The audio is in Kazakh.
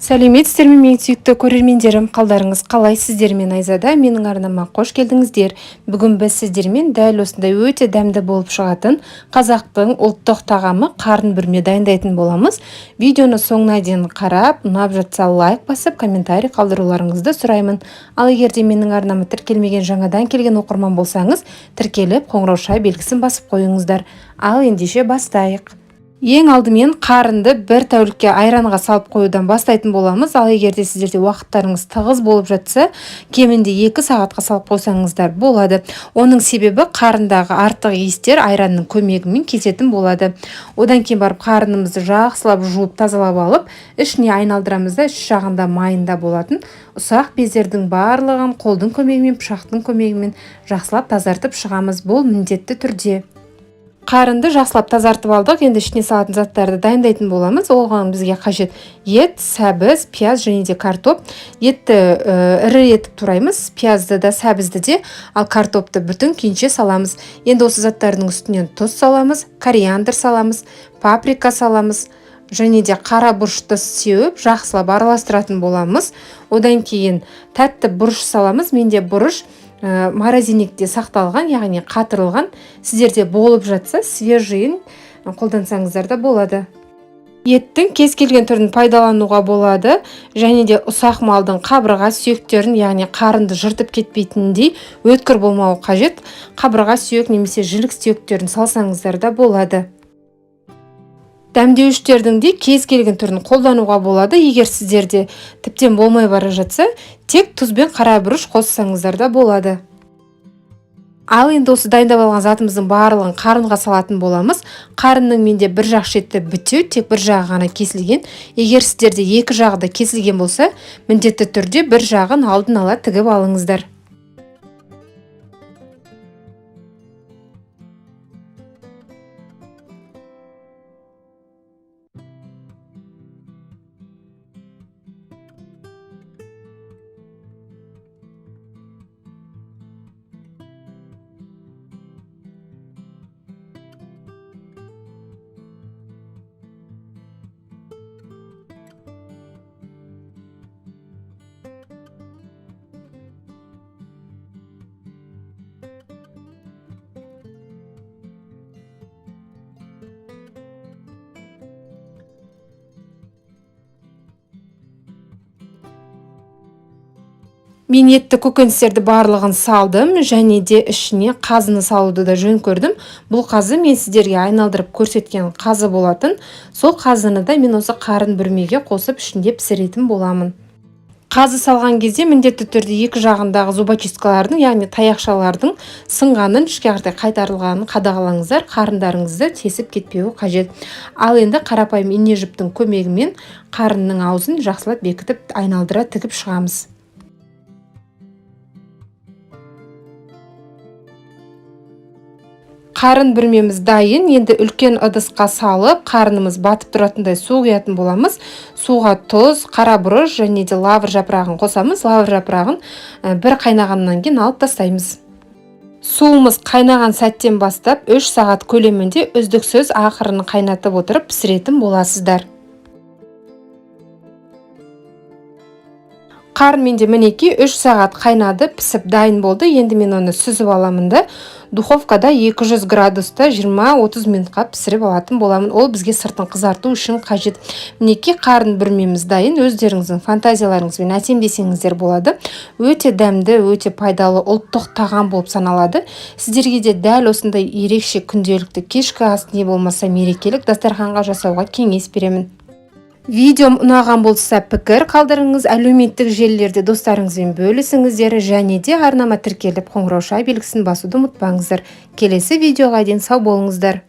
Сәлеметсіздер ме, менің сүйікті көрермендерім, қалдарыңыз қалай? Сіздермен Айзада, менің арнама қош келдіңіздер. Бүгін біз сіздермен дәл осындай өте дәмді болып шығатын қазақтың ұлттық тағамы қарын бүрме дайындайтын боламыз. Видеоны соңына дейін қарап, ұнап жатса лайк басып, комментарий қалдыруларыңызды сұраймын. Ал егер де менің арнама тіркелмеген жаңадан келген оқырман болсаңыз, тіркеліп қоңырауша белгісін басып қойыңыздар. Ал ендеше бастайық. Ең алдымен қарынды бір тәулікке айранға салып қоюдан бастайтын боламыз. Ал егер де сіздерде уақыттарыңыз тығыз болып жатса, кемінде 2 сағатқа салып қойсаңыздар болады. Оның себебі қарындағы артық иістер айранның көмегімен кететін болады. Одан кейін барып қарынымызды жақсылап жуып тазалап алып, ішіне айналдырамыз да, іш жағында майында болатын ұсақ бездердің барлығын қолдың көмегімен, пышақтың көмегімен жақсылап тазартып шығамыз. Бұл міндетті түрде. Қарынды жақсылап тазартып алдық, енді ішіне салатын заттарды дайындайтын боламыз. Оған бізге қажет ет, сәбіз, пияз және де картоп. Етті ірі етіп тураймыз, пиязды да, сәбізді де, ал картопты бүтін күйінше саламыз. Енді осы заттардың үстінен тұз саламыз, кориандр саламыз, паприка саламыз және де қара бұрышты сеуіп, жақсылап араластыратын боламыз. Одан кейін тәтті бұрыш саламыз. Менде бұрыш морозильникте сақталған, яғни қатырылған. Сіздерде болып жатса, свежийін қолдансаңыздар да болады. Еттің кез келген түрін пайдалануға болады, және де ұсақ малдың қабырға сүйектерін, яғни қарынды жыртып кетпейтіндей өткір болмауы қажет. Қабырға сүйек немесе жілік сүйектерін салсаңыздар да болады. Дәмдеуіштердің де кез келген түрін қолдануға болады. Егер сіздерде тіптен болмай бара жатса, тек тұз бен қара бұрыш қоссаңыздар да болады. Ал енді осы дайындап алған затымыздың барлығын қарынға салатын боламыз. Қарынның менде бір жақ шеті бітеу, тек бір жағы ғана кесілген. Егер сіздерде екі жағы да кесілген болса, міндетті түрде бір жағын алдын ала тігіп алыңыздар. Мен етті көкөністерді барлығын салдым, және де ішіне қазыны салуды да жөн көрдім. Бұл қазы мен сіздерге айналдырып көрсеткен қазы болатын. Сол қазыны да мен осы қарын бүрмеге қосып ішінде пісіретін боламын. Қазы салған кезде міндетті түрде екі жағындағы зубочисткалардың, яғни таяқшалардың сынғанын, ішке қарай қайтарылғанын қадағалаңыздар, қарындарыңызды тесіп кетпеуі қажет. Ал енді қарапайым ине жіптің көмегімен қарынның аузын жақсылап бекітіп айналдыра тігіп шығамыз. Қарын бүрмеміз дайын. Енді үлкен ыдысқа салып, қарынымыз батып тұратындай су құятын боламыз. Суға тұз, қара бұрыш және де лавр жапырағын қосамыз. Лавр жапырағын бір қайнағаннан кейін алып тастаймыз. Суымыз қайнаған сәттен бастап 3 сағат көлемінде үздіксіз ақырын қайнатып отырып пісіретін боласыздар. Қарын менде мінеки 3 сағат қайнады, пісіп дайын болды. Енді мен оны сүзіп аламын да, духовкада 200 градуста 20-30 минутқа пісіріп алатын боламын. Ол бізге сыртын қызарту үшін қажет. Мінеки қарын бүрмеміз дайын. Өздеріңіздің фантазияларыңызбен әсемдесеңіздер болады. Өте дәмді, өте пайдалы ұлттық тағам болып саналады. Сіздерге де дәл осындай ерекше күнделікті кешкі ас не болмаса мерекелік дастарханға жасауға кеңес беремін. Видеом ұнаған болса пікір қалдырыңыз, әлеуметтік желілерде достарыңызбен бөлісіңіздер, және де арнама тіркеліп қоңырауша белгісін басуды ұмытпаңыздар. Келесі видеоға дейін сау болыңыздар.